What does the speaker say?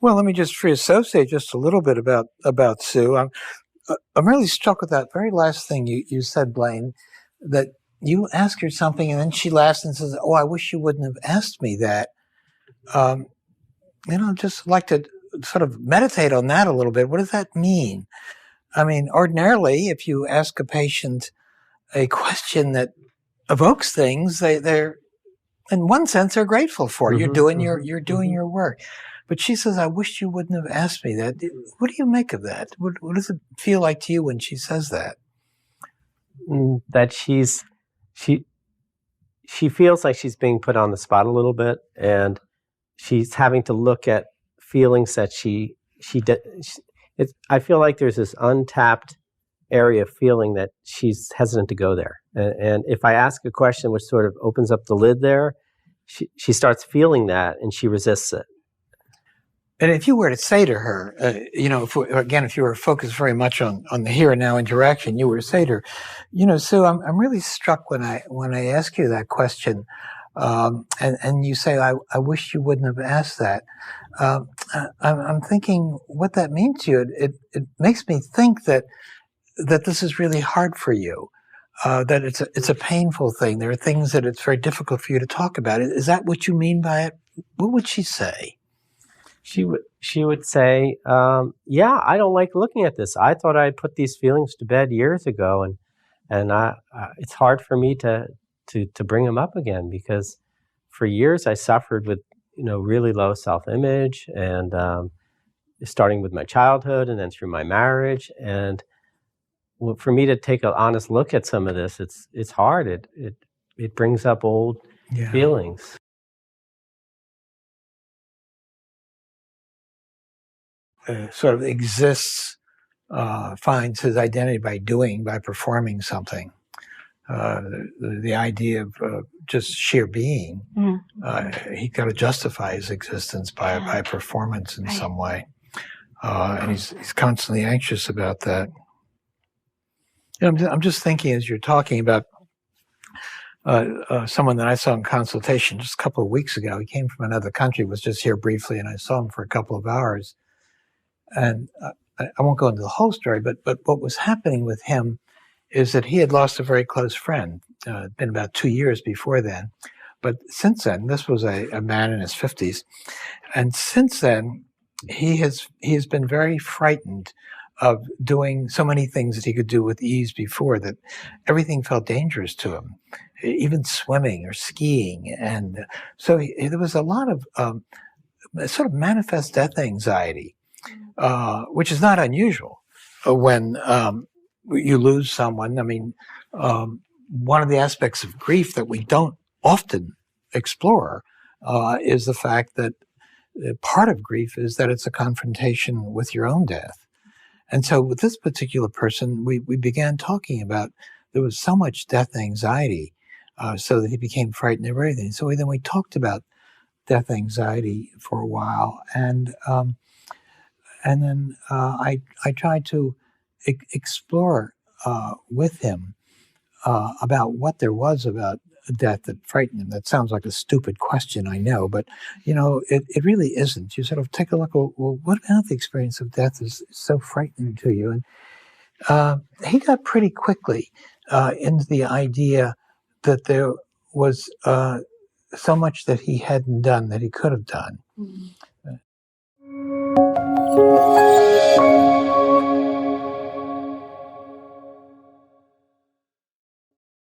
Well, let me just free associate just a little bit about Sue. I'm really struck with that very last thing you said, Blaine, that you ask her something and then she laughs and says, "Oh, I wish you wouldn't have asked me that." Just like to sort of meditate on that a little bit. What does that mean? I mean, ordinarily, if you ask a patient a question that evokes things, they're in one sense they're grateful for. You're doing your work. But she says, "I wish you wouldn't have asked me that." What do you make of that? What does it feel like to you when she says that? That she feels like she's being put on the spot a little bit, and she's having to look at feelings that I feel like there's this untapped area of feeling that she's hesitant to go there. And if I ask a question which sort of opens up the lid there, she starts feeling that and she resists it. And if you were to say to her, if you were focused very much on the here and now interaction, you were to say to her, "Sue, I'm really struck when I ask you that question, and you say, I wish you wouldn't have asked that. I'm thinking what that means to you. It makes me think that this is really hard for you, that it's a painful thing. There are things that it's very difficult for you to talk about. Is that what you mean by it?" What would she say? She would say, "Yeah, I don't like looking at this. I thought I'd put these feelings to bed years ago, and it's hard for me to bring them up again because for years I suffered with really low self-image, and starting with my childhood and then through my marriage, and for me to take an honest look at some of this, it's hard. It brings up old feelings." Sort of exists, finds his identity by performing something. The idea of just sheer being, he got to justify his existence by performance in some way, and he's constantly anxious about that. I'm just thinking as you're talking about someone that I saw in consultation just a couple of weeks ago. He came from another country, was just here briefly, and I saw him for a couple of hours. And I won't go into the whole story, but what was happening with him is that he had lost a very close friend. It'd been about 2 years before then. But since then, this was a man in his 50s. And since then, he has been very frightened of doing so many things that he could do with ease before, that everything felt dangerous to him, even swimming or skiing. And so there was a lot of sort of manifest death anxiety, which is not unusual when you lose someone. I mean, one of the aspects of grief that we don't often explore is the fact that part of grief is that it's a confrontation with your own death. And so with this particular person, we began talking about there was so much death anxiety, so that he became frightened of everything. So then we talked about death anxiety for a while, and then I tried to explore with him about what there was about death that frightened him. That sounds like a stupid question, I know, but it really isn't. You sort of take a look. Well, what about the experience of death is so frightening to you? And he got pretty quickly into the idea that there was so much that he hadn't done that he could have done. Mm-hmm.